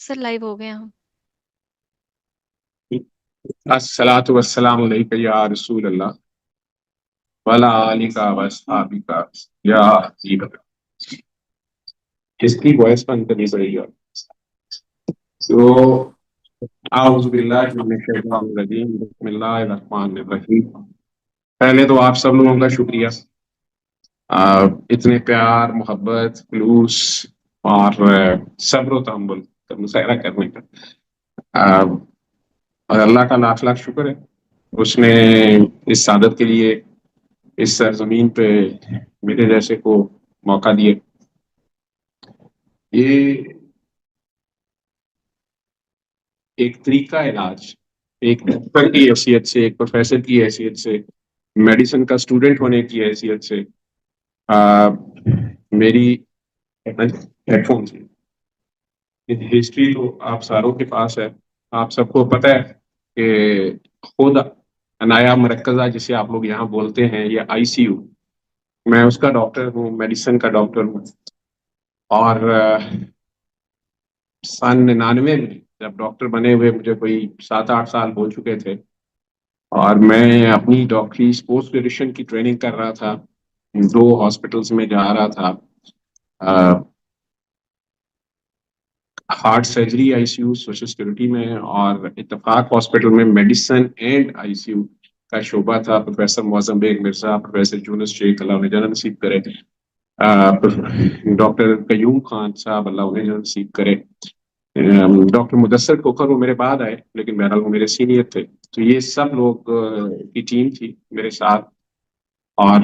سر live ہو گئے ہم. الصلاۃ والسلام علیک یا رسول اللہ وعلی آلک و اصحابک یا حبیب اللہ. اس کی وائس بند کرنی پڑے گی. تو اعوذ باللہ من الشیطان الرجیم بسم اللہ الرحمن الرحیم. پہلے تو آپ سب لوگوں کا شکریہ اتنے پیار محبت خلوص اور صبر و تحمل کا مظاہرہ کرنے کا. اور اللہ کا لاکھ لاکھ شکر ہے اس نے اس سعادت کے لیے اس سرزمین پہ میرے جیسے کو موقع دیے. یہ ایک طریقہ علاج ایک ڈاکٹر کی حیثیت سے ایک پروفیسر کی حیثیت سے میڈیسن کا اسٹوڈنٹ ہونے کی حیثیت سے میری ہیڈ فون سے ہسٹری تو آپ ساروں کے پاس ہے. آپ سب کو پتہ ہے کہ خود عنایا مرکزہ جسے آپ لوگ یہاں بولتے ہیں یا آئی سی یو، میں اس کا ڈاکٹر ہوں، میڈیسن کا ڈاکٹر ہوں. اور سن 99 میں جب ڈاکٹر بنے ہوئے مجھے کوئی 7-8 سال ہو چکے تھے اور میں اپنی ڈاکٹری پوسٹ گریجویشن کی ٹریننگ کر رہا تھا. 2 ہاسپٹلس میں جا رہا تھا، heart surgery I C U social security میں، اور اتفاق ہاسپٹل میں medicine and I C U کا شعبہ تھا. پروفیسر معظم بیگ مرزا، پروفیسر یونس شیخ اللہ انہیں جنت نصیب کرے، ڈاکٹر قیوم خان صاحب اللہ انہیں جنت نصیب کرے، ڈاکٹر مدثر کوکر وہ میرے بعد آئے لیکن بہرحال وہ میرے سینئر تھے. تو یہ سب لوگ کی ٹیم تھی میرے ساتھ، اور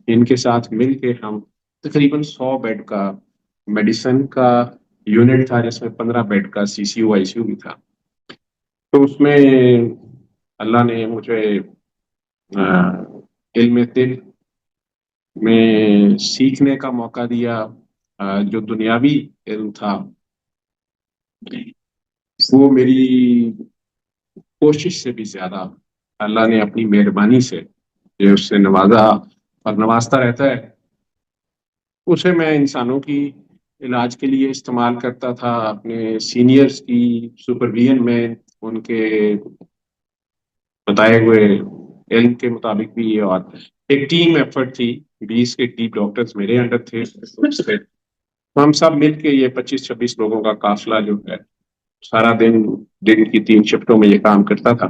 ان کے ساتھ مل کے ہم تقریباً 100 بیڈ کا میڈیسن کا یونٹ تھا جس میں 15 بیڈ کا سی سی یو آئی سی یو بھی تھا. تو اس میں اللہ نے مجھے علم طب میں سیکھنے کا موقع دیا. جو دنیاوی علم تھا وہ میری کوشش سے بھی زیادہ اللہ نے اپنی مہربانی سے جو اس سے نوازا اور نوازتا رہتا ہے، اسے میں انسانوں کی علاج کے لیے استعمال کرتا تھا، اپنے سینئرز کی سپرویژن میں ان کے بتائے ہوئے علم کے مطابق بھی. اور ایک ٹیم ایفرٹ تھی، 20 کے ٹیپ ڈاکٹرز میرے انڈر تھے. ہم سب مل کے یہ 25-26 لوگوں کا قافلہ جو ہے سارا دن کی 3 شفٹوں میں یہ کام کرتا تھا.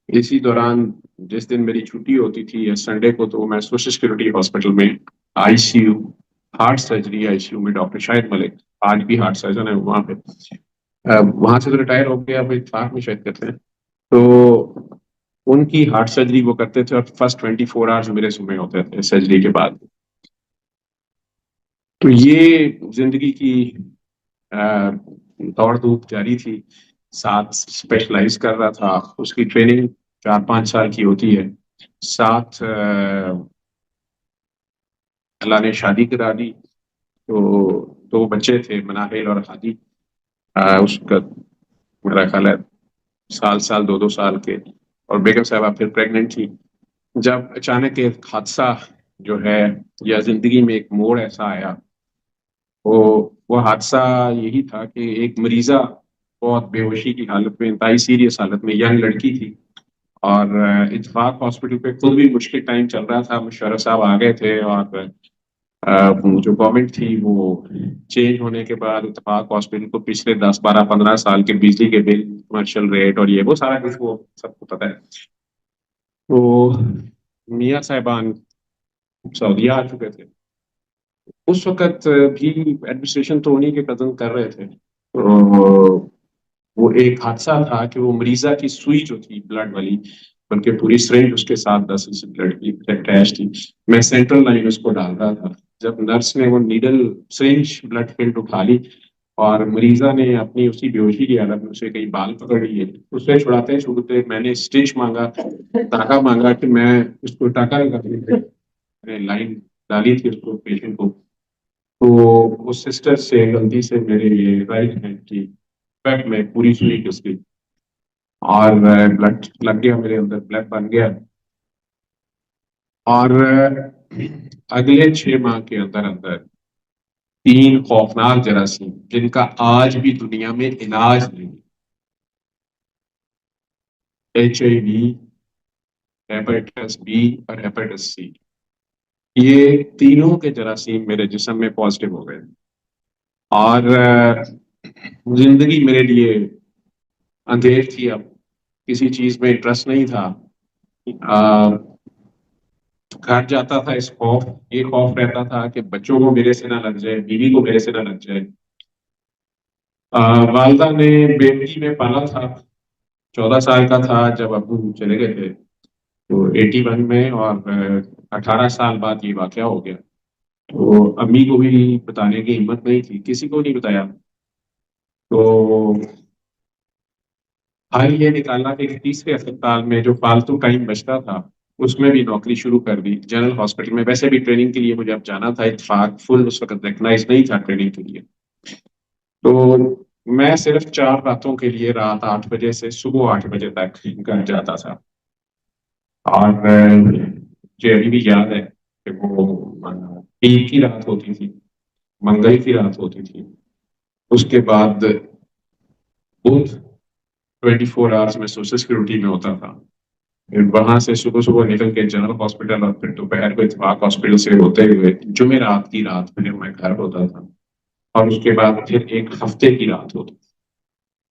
اسی دوران جس دن میری چھٹی ہوتی تھی یا سنڈے کو، تو میں سوشل سیکورٹی ہاسپٹل میں I C U heart surgery I C U میں ڈاکٹر شاہد ملک آج بھی ہارٹ سرجن ہے وہاں پہ. وہاں سے تو ریٹائر ہو گیا، وہ اتفاق میں شاید کرتے ہیں. تو ان کی ہارٹ سرجری وہ کرتے تھے اور فرسٹ 24 آورز میرے ذمہ ہوتے تھے سرجری کے بعد. تو یہ زندگی کی دوڑ دھوپ جاری تھی. ساتھ اسپیشلائز کر رہا تھا، اس کی ٹریننگ 4-5 سال کی ہوتی ہے. ساتھ اللہ نے شادی کرا دی، تو 2 بچے تھے مناہل اور ہادی. اس کا میرا خیال ہے سال 2 سال کے، اور بیگم صاحبہ پھر پریگننٹ تھی. جب اچانک ایک حادثہ جو ہے یا زندگی میں ایک موڑ ایسا آیا، وہ حادثہ یہی تھا کہ ایک مریضہ بہت بے ہوشی کی حالت میں، انتہائی سیریس حالت میں، ینگ لڑکی تھی. اور اتفاق ہاسپٹل پہ خود بھی مشکل ٹائم چل رہا تھا. مشرف صاحب آ گئے تھے اور جو گورنمنٹ تھی وہ چینج ہونے کے بعد اتفاق ہاسپٹل کو پچھلے 10-12-15 سال کے بجلی کے بل، کمرشل ریٹ اور یہ وہ سارا کچھ وہ سب کو پتہ ہے. تو میاں صاحبان سعودیہ آ چکے تھے اس وقت بھی، ایڈمنسٹریشن تو انہیں کے قدم کر رہے تھے. وہ ایک حادثہ تھا کہ وہ مریضہ کی سوئی جو تھی بلڈ والی، بلکہ پوری سرنج اس کے ساتھ 10 بلڈ کی اٹیچ تھی. میں سینٹرل لائن اس کو ڈال رہا تھا جب نرس نے وہ نیڈل سرنج بلڈ فلڈ اٹھا لی اور مریضہ نے اپنی اسی بے ہوشی کی حالت میں اسے کئی بال پکڑ لیے. اس سے چھڑاتے میں نے اسٹچ مانگا، ٹاکا مانگا کہ میں اس کو ٹاکا لائن ڈالی تھی اس کو پیشنٹ کو. تو اس سسٹر سے غلطی سے میرے رائٹ ہینڈ کی بیک میں پوری سوئی گھس گئی اور بلڈ لگ گیا میرے اندر، بلڈ بن گیا. اور اگلے 6 ماہ کے اندر 3 خوفناک جراثیم جن کا آج بھی دنیا میں علاج نہیں، HIV، ہیپاٹائٹس بی اور ہیپاٹائٹس سی، یہ تینوں کے جراثیم میرے جسم میں پازیٹیو ہو گئے، اور زندگی میرے لیے اندھیر تھی، اب کسی چیز میں انٹرسٹ نہیں تھا۔ گھر جاتا تھا یہ خوف رہتا تھا کہ بچوں کو میرے سے نہ لگ جائے، بیوی کو میرے سے نہ لگ جائے۔ والدہ نے بیٹی میں پالا تھا، 14 سال کا تھا جب ابو چلے گئے تھے، تو 81 میں، اور 18 سال بعد یہ واقعہ ہو گیا۔ تو امی کو بھی بتانے کی ہمت نہیں تھی، کسی کو نہیں بتایا۔ تو حال یہ نکالا کہ تیسرے اسپتال میں جو فالتو ٹائم بچتا تھا اس میں بھی نوکری شروع کر دی، جنرل ہاسپٹل میں۔ ویسے بھی ٹریننگ کے لیے مجھے اب جانا تھا، اتفاق فل اس وقت ریکگنائز نہیں تھا ٹریننگ کے لیے۔ تو میں صرف 4 راتوں کے لیے رات 8 بجے سے صبح 8 بجے تک گھر جاتا تھا، اور مجھے ابھی بھی یاد ہے کہ وہ پیر کی رات ہوتی تھی، منگل کی رات ہوتی تھی، اس کے بعد بدھ 24 آورس میں سوشل سیکورٹی میں ہوتا تھا، پھر وہاں سے صبح صبح نکل کے جنرل ہاسپٹل، اور پھر دوپہر کو اتفاق ہاسپٹل سے ہوتے ہوئے جمعرات کی رات میں گھر ہوتا تھا، اور اس کے بعد پھر ایک ہفتے کی رات ہوتی تھی۔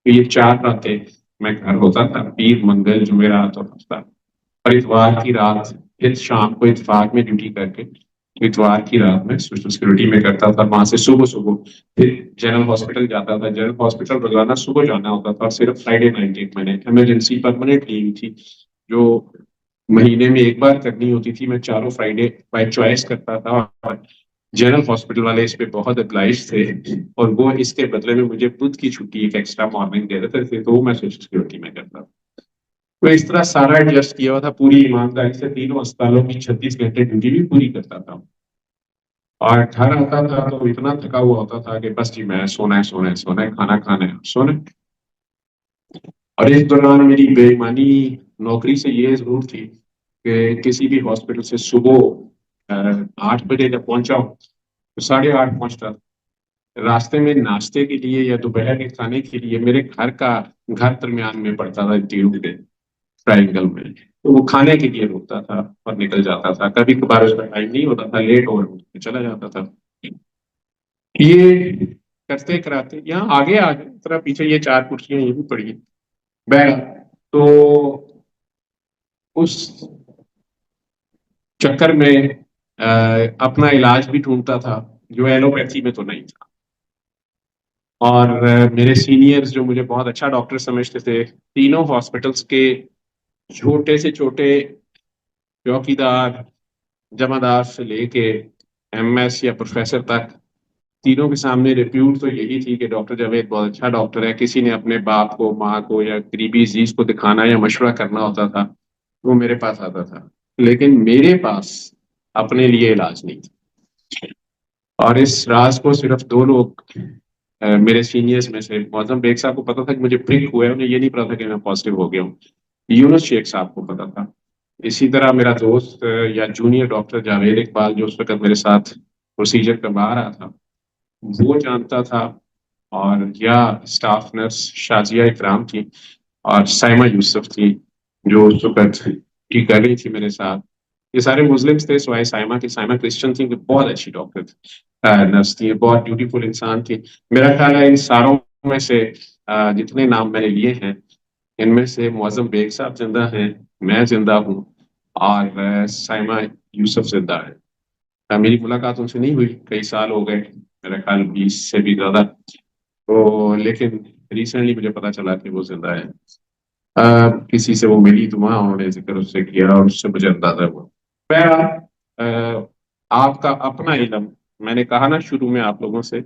تو یہ 4 راتیں میں گھر ہوتا تھا، پیر، منگل، جمعرات اور ہفتہ، اور اتوار کی رات پھر شام کو اتفاق میں ڈیوٹی کر کے اتوار کی رات میں سوشل سیکورٹی میں کرتا تھا، وہاں سے صبح صبح پھر جنرل ہاسپٹل جاتا تھا۔ جنرل ہاسپٹل روزانہ صبح جانا ہوتا تھا، اور صرف فرائیڈے نائٹ میں نے ایمرجنسی پرماننٹ لی ہوئی تھی، جو مہینے میں ایک بار کرنی ہوتی تھی۔ میں چاروں فرائیڈے بائی چوائس کرتا تھا، اور جنرل ہاسپٹل والے اس پہ بہت ابلائش تھے، اور وہ اس کے بدلے میں مجھے بدھ کی چھٹی ایک ایکسٹرا مارننگ دے دیتے تھے، تو وہ میں سوشل سیکورٹی میں کرتا تھا۔ تو اس طرح سارا ایڈجسٹ کیا ہوا تھا، پوری ایمانداری سے تینوں اسپتالوں کی 36 گھنٹے ڈیوٹی بھی پوری کرتا تھا، اور گھر آتا تھا تو اتنا تھکا ہوا ہوتا تھا کہ بس جی میں سونا ہے، سونا ہے، سونا ہے، کھانا کھانا ہے، سونا ہے۔ اور اس دوران میری بے ایمانی نوکری سے یہ ضرور تھی کہ کسی بھی ہاسپٹل سے صبح 8 بجے جب پہنچا ہوں تو 8:30 پہنچتا تھا۔ راستے میں ناشتے کے لیے یا دوپہر کے کھانے کے لیے میرے گھر درمیان میں پڑتا تھا، تینوں کے ٹرائنگل میں، تو وہ کھانے کے لیے رکتا تھا اور نکل جاتا تھا۔ کبھی کبھار اس کا ٹائم نہیں ہوتا تھا، لیٹ اوور چلا جاتا تھا۔ یہ کرتے کراتے یہاں آگے آ گئے، طرح پیچھے یہ 4 کرسیاں یہ بھی پڑی ہیں۔ بہرحال تو اس چکر میں اپنا علاج بھی ڈھونڈتا تھا، جو ایلوپیتھی میں تو نہیں تھا، اور میرے سینئرز جو مجھے بہت اچھا ڈاکٹر سمجھتے تھے، تینوں ہاسپٹلس کے چھوٹے سے چھوٹے چوکیدار، جمعدار سے لے کے MS یا پروفیسر تک، تینوں کے سامنے ریپیوٹ تو یہی تھی کہ ڈاکٹر جاوید بہت اچھا ڈاکٹر ہے۔ کسی نے اپنے باپ کو، ماں کو یا قریبی عزیز کو دکھانا یا مشورہ کرنا ہوتا تھا وہ میرے پاس آتا تھا، لیکن میرے پاس اپنے لیے علاج نہیں تھا۔ اور اس راز کو صرف 2 لوگ میرے سینئرز میں سے، معظم بیگ صاحب کو پتا تھا کہ مجھے پرک ہوا ہے، انہیں یہ نہیں پتا تھا کہ میں پازیٹیو ہو گیا ہوں۔ یونس شیخ صاحب کو پتا تھا۔ اسی طرح میرا دوست یا جونیئر ڈاکٹر جاوید اقبال جو اس وقت میرے ساتھ پروسیجر کروا رہا تھا وہ جانتا تھا، اور یا اسٹاف نرس شازیہ اکرام تھی، اور سائمہ یوسف تھی جو اس وقت ٹھیک کر رہی تھی میرے ساتھ۔ یہ سارے مسلمس تھے سوائے سائمہ کے۔ سائمہ کرسچن تھی، بہت اچھی ڈاکٹر تھی، نرس تھی، بہت بیوٹیفل انسان تھی۔ میرا خیال ہے ان ساروں میں سے جتنے نام میں نے لیے ہیں ان میں سے معظم بیگ صاحب زندہ ہیں، میں زندہ ہوں، اور سائمہ یوسف زندہ ہے۔ میری ملاقات ان سے نہیں ہوئی، کئی سال ہو گئے، میرا خیال 20 سے بھی زیادہ، تو لیکن ریسنٹلی مجھے پتا چلا کہ وہ زندہ ہے۔ کسی سے وہ ملی تو وہاں انہوں نے ذکر اس سے کیا، اور اس سے مجھے اندازہ ہوا۔ بہرحال آپ کا اپنا علم، میں نے کہا نا شروع میں آپ لوگوں سے،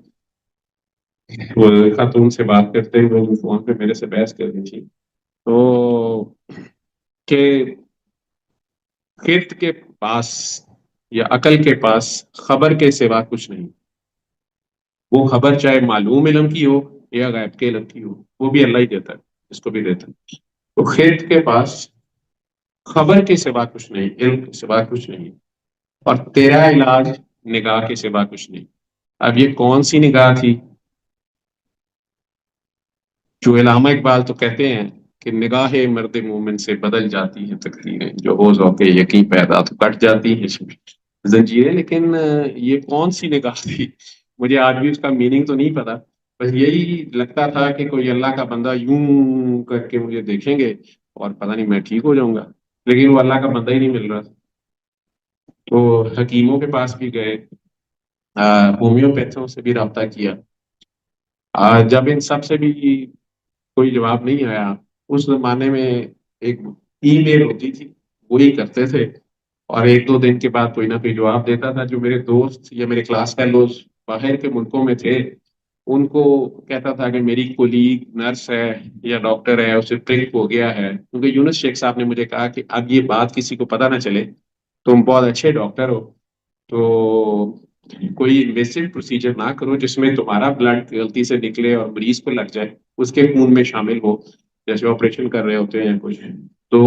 وہ خاتون سے بات کرتے ہوئے وہ فون پہ میرے سے بحث کر رہی تھی، تو کہ خرد کے پاس یا عقل کے پاس خبر کے سوا کچھ نہیں، وہ خبر چاہے معلوم علم کی ہو یا غیب کے علم کی ہو، وہ بھی اللہ ہی دیتا ہے، اس کو بھی دیتا ہے۔ تو خرد کے پاس خبر کے سوا کچھ نہیں، علم کے سوا کچھ نہیں، اور تیرا علاج نگاہ کے سوا کچھ نہیں۔ اب یہ کون سی نگاہ تھی؟ جو علامہ اقبال تو کہتے ہیں کہ نگاہ مرد مومن سے بدل جاتی ہیں تقدیریں، جو ہو ذوق یقین پیدا تو کٹ جاتی ہیں زنجیریں. لیکن یہ کون سی نگاہ تھی؟ مجھے آج بھی اس کا میننگ تو نہیں پتا. بس یہی لگتا تھا کہ کوئی اللہ کا بندہ یوں کر کے مجھے دیکھیں گے اور پتہ نہیں میں ٹھیک ہو جاؤں گا. لیکن وہ اللہ کا بندہ ہی نہیں مل رہا. تو حکیموں کے پاس بھی گئے، ہومیوپیتھوں سے بھی رابطہ کیا. جب ان سب سے بھی کوئی جواب نہیں آیا، اس زمانے میں ایک ای میل ہوتی تھی، وہی کرتے تھے. اور ایک دو دن کے بعد کوئی نہ کوئی جواب دیتا تھا. جو میرے دوست یا میرے کلاس فیلوز باہر کے ملکوں میں تھے، ان کو کہتا تھا کہ میری کولیگ نرس ہے یا ڈاکٹر ہے، اسے ٹرک ہو گیا ہے. کیونکہ یونس شیخ صاحب نے مجھے کہا کہ اب یہ بات کسی کو پتہ نہ چلے، تم بہت اچھے ڈاکٹر ہو، تو کوئی انویسو پروسیجر نہ کرو جس میں تمہارا بلڈ غلطی سے نکلے اور مریض کو لگ جائے، اس کے خون میں شامل ہو، جیسے آپریشن کر رہے ہوتے ہیں کچھ. تو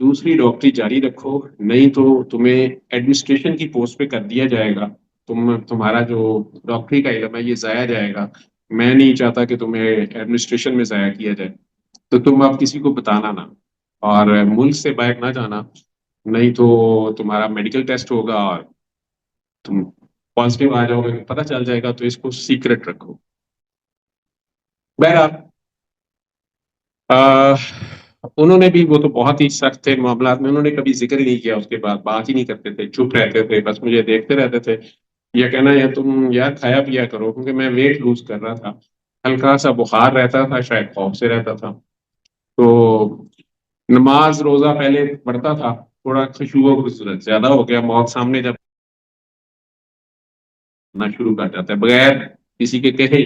دوسری ڈاکٹری جاری رکھو، نہیں تو تمہیں ایڈمنسٹریشن کی پوسٹ پہ کر دیا جائے گا. تمہارا جو ڈاکٹری کا علم ہے یہ ضائع جائے گا. میں نہیں چاہتا کہ تمہیں ایڈمنسٹریشن میں ضائع کیا جائے. تو تم اب کسی کو بتانا نہ، اور ملک سے باہر نہ جانا، نہیں تو تمہارا میڈیکل ٹیسٹ ہوگا اور تم پازیٹیو آ جاؤ گے، پتہ چل جائے گا. تو اس کو سیکرٹ رکھو. بہرحال انہوں نے بھی، وہ تو بہت ہی سخت تھے معاملات میں، انہوں نے کبھی ذکر ہی نہیں کیا. اس کے بعد بات ہی نہیں کرتے تھے، چپ رہتے تھے، بس مجھے دیکھتے رہتے تھے. یہ کہنا یا تم یار کھایا پیا کرو، کیونکہ میں ویٹ لوز کر رہا تھا. ہلکا سا بخار رہتا تھا، شاید خوف سے رہتا تھا. تو نماز روزہ پہلے پڑھتا تھا، تھوڑا خشوع و خضوع زیادہ ہو گیا. موت سامنے جب نہ شروع کر جاتا ہے بغیر کسی کے کہے.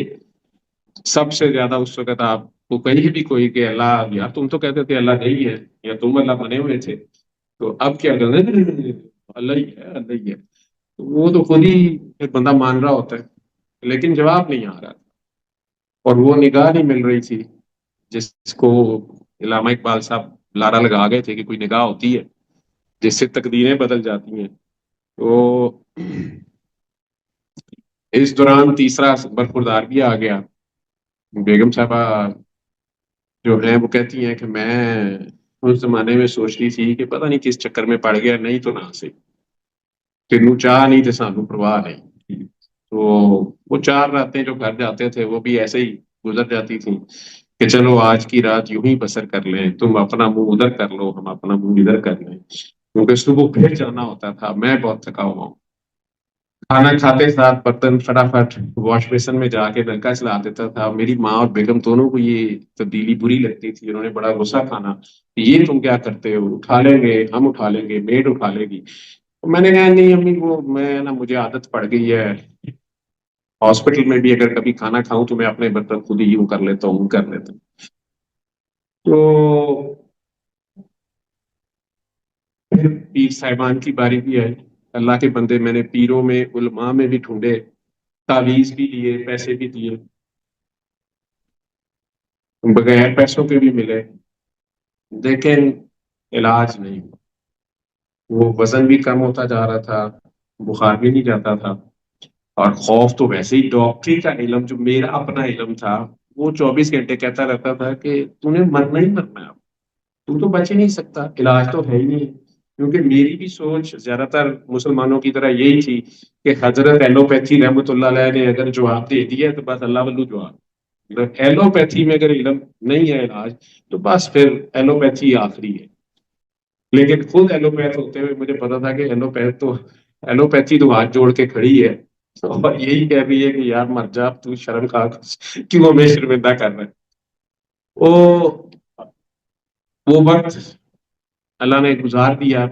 سب سے زیادہ اس وقت آپ کو کہیں بھی کوئی کہ اللہ، یا تم تو کہتے تھے اللہ نہیں ہے، یا تم اللہ بنے ہوئے تھے، تو اب کیا کرنا ہے؟ اللہ ہی ہے، اللہ ہی ہے. وہ تو خود ہی ایک بندہ مان رہا ہوتا ہے، لیکن جواب نہیں آ رہا. اور وہ نگاہ نہیں مل رہی تھی جس کو علامہ اقبال صاحب لارا لگا گئے تھے کہ کوئی نگاہ ہوتی ہے جس سے تقدیریں بدل جاتی ہیں. تو اس دوران تیسرا برخوردار بھی آ گیا. بیگم صاحبہ جو ہیں وہ کہتی ہیں کہ میں اس زمانے میں سوچ رہی تھی کہ پتہ نہیں کس چکر میں پڑ گیا، نہیں تو نہ سے تینوں چاہ نہیں تھے، سانو پرواہ نہیں. تو وہ چار راتیں جو گھر جاتے تھے وہ بھی ایسے ہی گزر جاتی تھیں کہ چلو آج کی رات یوں ہی بسر کر لیں، تم اپنا منہ ادھر کر لو، ہم اپنا منہ ادھر کر لیں. کیونکہ صبح پھر جانا ہوتا تھا. میں بہت تھکا ہوا ہوں. کھانا کھاتے ساتھ برتن فٹافٹ واش بیسن میں جا کے نلکا چلا دیتا تھا. میری ماں اور بیگم دونوں کو یہ تبدیلی بری لگتی تھی. انہوں نے بڑا غصہ کھانا، یہ تم کیا کرتے ہو، اٹھا لیں گے، ہم اٹھا لیں گے، میڈ اٹھا لے گی. میں نے کہا نہیں امی، وہ میں نا مجھے عادت پڑ گئی ہے. ہاسپٹل میں بھی اگر کبھی کھانا کھاؤں تو میں اپنے برتن خود ہی یوں کر لیتا ہوں کر لیتا ہوں. تو پھر پیر صاحبان کی باری بھی آئی. اللہ کے بندے میں نے پیروں میں علماء میں بھی ڈھونڈے، تعویذ بھی لیے، پیسے بھی دیے، بغیر پیسوں کے بھی ملے، لیکن علاج نہیں. وہ وزن بھی کم ہوتا جا رہا تھا، بخار بھی نہیں جاتا تھا. اور خوف تو ویسے ہی، ڈاکٹری کا علم جو میرا اپنا علم تھا وہ 24 گھنٹے کہتا رہتا تھا کہ تو نے مرنا ہی مرنا ہے، تو بچ ہی نہیں سکتا، علاج تو ہے ہی نہیں. کیونکہ میری بھی سوچ زیادہ تر مسلمانوں کی طرح یہی تھی کہ حضرت ایلوپیتھی رحمۃ اللہ علیہ نے اگر جواب دے دیا تو بس اللہ ولو جواب. اگر ایلوپیتھی میں اگر علم نہیں ہے علاج، تو بس پھر ایلوپیتھی آخری ہے. لیکن خود ایلوپیتھ ہوتے ہوئے مجھے پتا تھا کہ ایلوپیتھی تو ہاتھ جوڑ کے کھڑی ہے اور یہی کہہ رہی ہے کہ یار مر جا، تو شرم کھا، کیوں ہمیں شرمندہ کر رہا ہے. وہ وہ وقت اللہ نے گزار دیا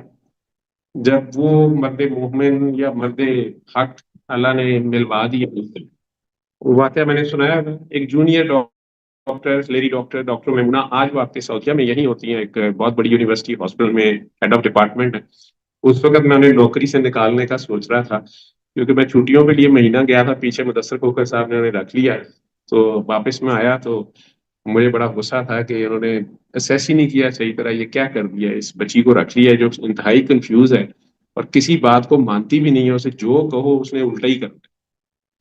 جب وہ مرد مومن یا مرد حق اللہ نے ملوا دیا. وہ واقعہ میں نے سنایا تھا. ایک junior doctor, lady doctor, doctor Maimoona, آج وہ آپ کے سعودیہ میں یہی ہوتی ہیں، ایک بہت بڑی یونیورسٹی ہاسپٹل میں ہیڈ آف ڈپارٹمنٹ ہے. اس وقت میں انہیں نوکری سے نکالنے کا سوچ رہا تھا، کیونکہ میں چھٹیوں کے لیے مہینہ گیا تھا پیچھے. مدثر کوکر صاحب نے انہیں رکھ لیا. تو واپس میں آیا تو مجھے بڑا غصہ تھا کہ انہوں نے اسیس ہی نہیں کیا صحیح طرح، یہ کیا کر دیا، اس بچی کو رکھ لیا ہے جو انتہائی کنفیوز ہے اور کسی بات کو مانتی بھی نہیں ہے. اسے جو کہو اس نے الٹا ہی کرنا.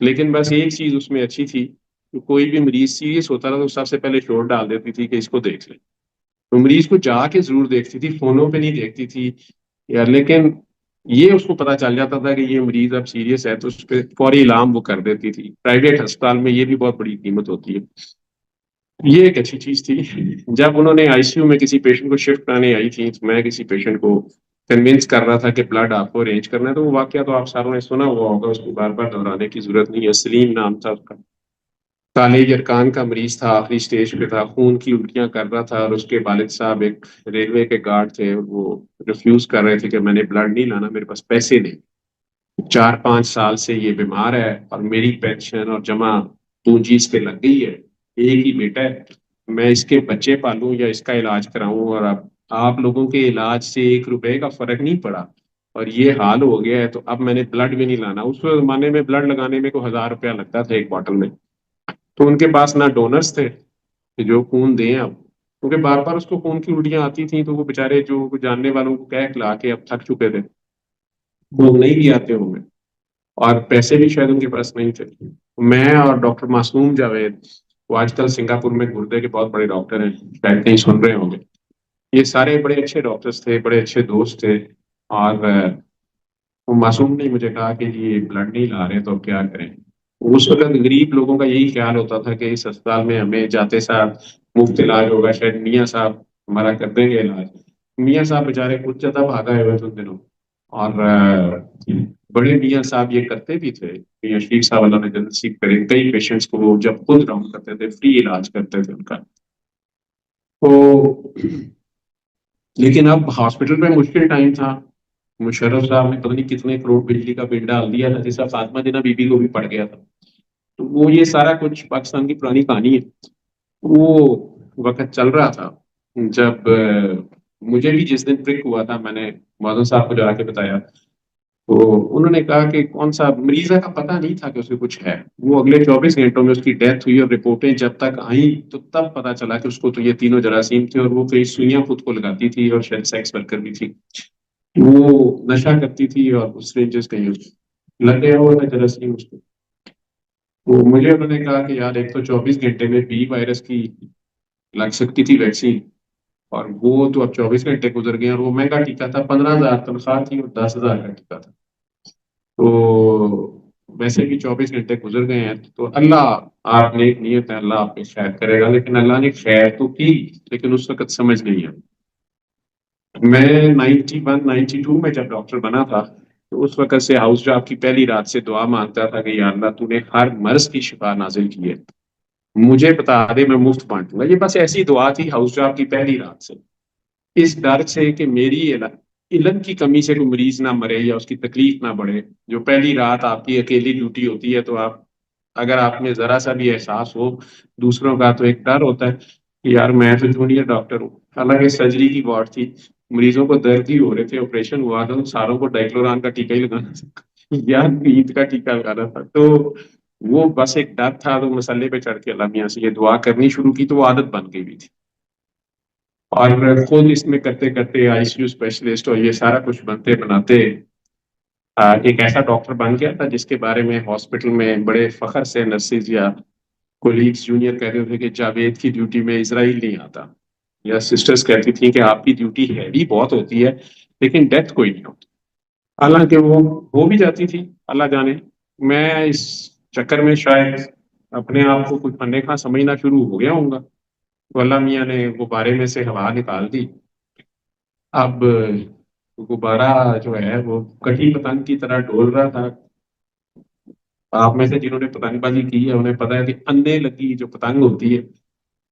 لیکن بس ایک چیز اس میں اچھی تھی کہ کوئی بھی مریض سیریس ہوتا تھا تو سب سے پہلے شور ڈال دیتی تھی کہ اس کو دیکھ لیں. تو مریض کو جا کے ضرور دیکھتی تھی, فونوں پہ نہیں دیکھتی تھی یار, لیکن یہ اس کو پتا چل جاتا تھا کہ یہ مریض اب سیریس ہے تو اس پہ فوری الارم وہ کر دیتی تھی. پرائیویٹ ہسپتال میں یہ بھی بہت بڑی قیمت ہوتی ہے. یہ ایک اچھی چیز تھی. جب انہوں نے آئی سی یو میں کسی پیشنٹ کو شفٹ کرانے آئی تھی تو میں کسی پیشنٹ کو کنوینس کر رہا تھا کہ بلڈ آپ کو ارینج کرنا ہے. تو وہ واقعہ تو آپ ساروں نے سنا ہوا ہوگا, اس کو بار بار دہرانے کی ضرورت نہیں ہے. سلیم نام تھا اس کا, کالج ارکان کا مریض تھا, آخری سٹیج پہ تھا, خون کی الٹیاں کر رہا تھا, اور اس کے والد صاحب ایک ریلوے کے گارڈ تھے, وہ ریفیوز کر رہے تھے کہ میں نے بلڈ نہیں لانا, میرے پاس پیسے نہیں. 4-5 سال سے یہ بیمار ہے اور میری پینشن اور جمع پونجی اس پہ لگ گئی ہے, ایک ہی بیٹا ہے, میں اس کے بچے پالوں یا اس کا علاج کراؤں, اور اب آپ لوگوں کے علاج سے 1 روپے کا فرق نہیں پڑا اور یہ حال ہو گیا ہے, تو اب میں نے بلڈ بھی نہیں لانا. اس زمانے میں بلڈ لگانے میں کو 1000 روپیہ لگتا تھا ایک بوٹل میں. تو ان کے پاس نہ ڈونرس تھے کہ جو خون دیں اب, کیونکہ بار بار اس کو خون کی الٹیاں آتی تھیں, تو وہ بےچارے جو جاننے والوں کو کہہ کلا کے اب تھک چکے تھے, لوگ نہیں بھی آتے ہوں گے, اور پیسے بھی شاید ان کے پاس نہیں تھے. میں اور ڈاکٹر معصوم جاوید, وہ آج کل سنگاپور میں گردے کے بہت بڑے ڈاکٹر ہیں, شاید کہیں سن رہے ہوں گے. یہ سارے بڑے اچھے ڈاکٹرز تھے, بڑے اچھے دوست تھے, اور وہ معصوم نے مجھے کہا کہ جی بلڈ نہیں لا رہے تو اب کیا کریں. اس وقت غریب لوگوں کا یہی خیال ہوتا تھا کہ اس اسپتال میں ہمیں جاتے صاحب مفت علاج ہوگا, شاید میاں صاحب ہمارا کر دیں گے علاج. میاں صاحب بیچارے خود زیادہ بھاگا ہوئے تھے ان دنوں, اور بڑے میاں صاحب یہ کرتے بھی تھے. میاں شریف صاحب اللہ نے جنت نصیب کرے, کئی پیشنٹس کو وہ جب خود راؤنڈ کرتے تھے فری علاج کرتے تھے ان کا. تو لیکن اب ہاسپٹل میں مشکل ٹائم تھا. مشرف صاحب نے پتہ نہیں کتنے کروڑ بجلی کا بل ڈال دیا تھا, جیسا فاطمہ جنہ بی بی کو بھی پڑ گیا تھا. تو وہ یہ سارا کچھ پاکستان کی پرانی کہانی ہے. وہ وقت چل رہا تھا جب مجھے بھی جس دن پرک ہوا تھا, میں نے معاذن صاحب کو جا کے بتایا, تو انہوں نے کہا کہ کون سا مریضہ کا پتہ نہیں تھا کہ اسے کچھ ہے. وہ اگلے 24 گھنٹوں میں اس کی ڈیتھ ہوئی, اور رپورٹیں جب تک آئیں تو تب پتا چلا کہ اس کو تو یہ تینوں جراثیم تھے, اور وہ کئی سوئیاں خود کو لگاتی تھی, اور شاید سیکس ورکر بھی تھی. وہ نشہ کرتی تھی اور اس رینجز کہیں لگ گیا ہوا تھا جراثیم اس کو. تو مجھے انہوں نے کہا کہ یار ایک تو 24 گھنٹے میں بی وائرس کی لگ سکتی تھی ویکسین, اور وہ تو اب 24 گھنٹے گزر گئے, اور وہ مہنگا ٹیکا تھا, 15,000 تنخواہ تھی اور 10,000 کا ٹیکا تھا. تو ویسے بھی 24 گھنٹے گزر گئے ہیں, تو اللہ, آپ نے ایک نیت ہے, اللہ آپ پہ خیر کرے گا. لیکن اللہ نے خیر تو کی, لیکن اس وقت سمجھ نہیں آئی. میں 91-92 میں جب ڈاکٹر بنا تھا, تو اس وقت سے ہاؤس جاب کی پہلی رات سے دعا مانگتا تھا کہ یا اللہ تو نے ہر مرض کی شفا نازل کی ہے, مجھے بتا دے میں مفت بانٹوں گا. یہ بس ایسی دعا تھی ہاؤس جاب کی پہلی رات سے, اس ڈر سے کہ میری علم کی کمی سے کوئی مریض نہ مرے یا اس کی تکلیف نہ بڑھے. جو پہلی رات آپ کی اکیلی ڈیوٹی ہوتی ہے, تو آپ اگر آپ میں ذرا سا بھی احساس ہو دوسروں کا, تو ایک ڈر ہوتا ہے کہ یار میں تو جونیئر ڈاکٹر ہوں. حالانکہ سرجری کی وارڈ تھی, مریضوں کو درد ہی ہو رہے تھے, آپریشن ہوا تھا, تو ساروں کو ڈائکلوران کا ٹیکا ہی لگانا تھا یا نیند کا ٹیکا لگانا تھا. تو وہ بس ایک ڈر تھا. تو مسئلے پہ چڑھ کے اللہ میاں سے یہ دعا کرنی شروع کی, تو وہ عادت بن گئی بھی تھی. اور خود اس میں کرتے کرتے آئی سی یو اسپیشلسٹ اور یہ سارا کچھ بنتے بناتے ایک ایسا ڈاکٹر بن گیا تھا جس کے بارے میں ہاسپٹل میں بڑے فخر سے نرسز یا کولیگز جونیئر کہتے تھے کہ جاوید کی ڈیوٹی میں اسرائیل نہیں آتا, یا سسٹرز کہتی تھیں کہ آپ کی ڈیوٹی ہیوی بہت ہوتی ہے لیکن ڈیتھ کوئی نہیں ہوتی. حالانکہ وہ ہو بھی جاتی تھی, اللہ جانے. میں اس چکر میں شاید اپنے آپ کو کچھ پڑھنے کا سمجھنا شروع ہو گیا ہوں گا, تو اللہ میاں نے غبارے میں سے ہوا نکال دی. اب غبارہ جو ہے وہ کٹی پتنگ کی طرح ڈول رہا تھا. آپ میں سے جنہوں نے پتنگ بازی کی ہے انہیں پتا ہے کہ اندھے لگی جو پتنگ ہوتی ہے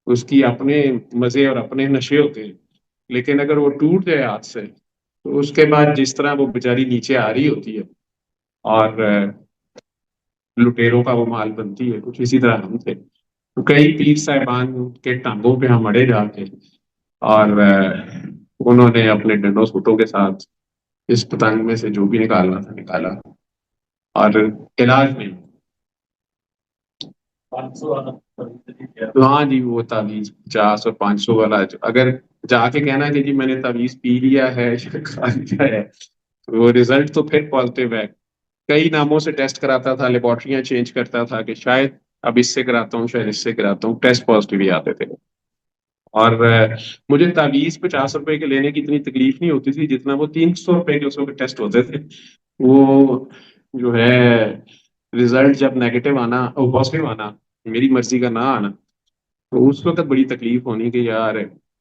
اس کی اپنے مزے اور اپنے نشے ہوتے ہیں, لیکن اگر وہ ٹوٹ جائے ہاتھ سے تو اس کے بعد جس طرح وہ بیچاری نیچے آ رہی ہوتی ہے اور لٹیروں کا وہ مال بنتی ہے, کچھ اسی طرح ہم تھے. تو کئی پیر صاحبان کے ٹانگوں پہ ہم اڑے جا کے, اور انہوں نے اپنے ڈنڈوں سوٹوں کے ساتھ اس پتنگ میں سے جو بھی نکالنا تھا نکالا, اور علاج میں. ہاں جی, وہ تعویذ 50 اور 500 والا اگر جا کے کہنا کہ جی میں نے تعویذ پی لیا ہے یا کھا لیا ہے, تو وہ رزلٹ تو پھر پازیٹیو ہے. کئی ناموں سے ٹیسٹ کراتا تھا، لیبارٹریاں چینج کرتا تھا کہ شاید اب اس سے کراتا ہوں، شاید اس سے کراتا ہوں، ٹیسٹ پازیٹیو ہی آتے تھے. اور مجھے تعویذ 50 روپے کے لینے کی اتنی تکلیف نہیں ہوتی تھی جتنا وہ 300 روپے کے اس وقت ٹیسٹ ہوتے تھے. وہ جو ہے رزلٹ جب نیگیٹو آنا، پازیٹیو آنا، میری مرضی کا نہ آنا، تو اس وقت بڑی تکلیف ہونی کہ یار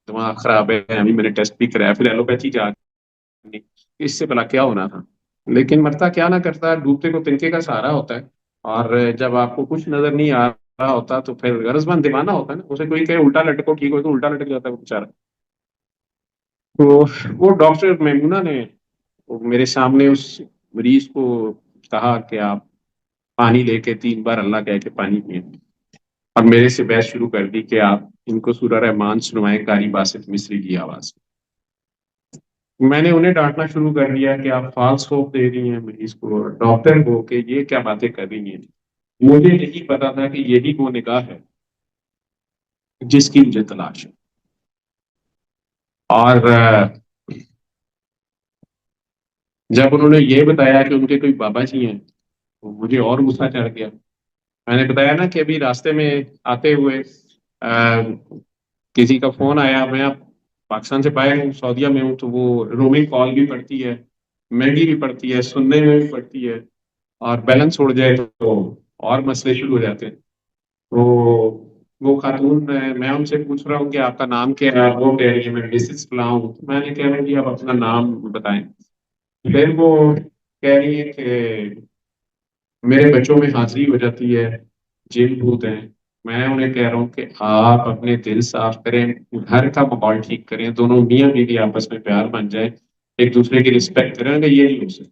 دماغ خراب ہے، ابھی میں نے ٹیسٹ بھی کرایا، پھر ایلوپیتھی جا کے اس سے بلا کیا ہونا تھا. لیکن مرتا کیا نہ کرتا، ڈوبتے کو تنکے کا سہارا ہوتا ہے. اور جب آپ کو کچھ نظر نہیں آ رہا ہوتا تو پھر غرض مند دیوانہ ہوتا ہے نا، اسے کوئی کہ الٹا لٹکو ٹھیک ہو تو الٹا لٹک جاتا ہے وہ بیچارہ. تو وہ ڈاکٹر میمونہ نے میرے سامنے اس مریض کو کہا کہ آپ پانی لے کے 3 بار اللہ کہہ کے پانی پئیں، اور میرے سے بحث شروع کر دی کہ آپ ان کو سورہ رحمان سنوائیں قاری باسط مصری کی آواز. میں نے انہیں ڈانٹنا شروع کر دیا کہ آپ فالس ہوپ دے رہی ہیں مریض کو، ڈاکٹر کو، کہ یہ کیا باتیں کر رہی ہیں. مجھے نہیں پتا تھا کہ یہی وہ نگاہ ہے جس کی مجھے تلاش ہے. اور جب انہوں نے یہ بتایا کہ ان کے کوئی بابا جی ہیں تو مجھے اور غصہ چڑھ گیا. میں نے بتایا نا کہ ابھی راستے میں آتے ہوئے کسی کا فون آیا، میں اب پاکستان سے باہر ہوں، سعودیہ میں ہوں، تو وہ رومنگ کال بھی پڑتی ہے، مہنگی بھی پڑتی ہے، سننے میں بھی پڑتی ہے، اور بیلنس اڑ جائے تو اور مسئلے شروع ہو جاتے ہیں. تو وہ خاتون، میں ان سے پوچھ رہا ہوں کہ آپ کا نام کیا ہے، وہ کہہ رہی ہے میں مسز فلاں ہوں. میں نے کہہ رہا کہ آپ اپنا نام بتائیں. پھر وہ کہہ رہی ہے کہ میرے بچوں میں حاضری ہو جاتی ہے، جن بھوت ہیں. میں انہیں کہہ رہا ہوں کہ آپ اپنے دل صاف کریں، گھر کا ماحول ٹھیک کریں، دونوں میاں بیوی آپس میں پیار بن جائے، ایک دوسرے کی رسپیکٹ کریں. کہ یہ نہیں ہو سکتا.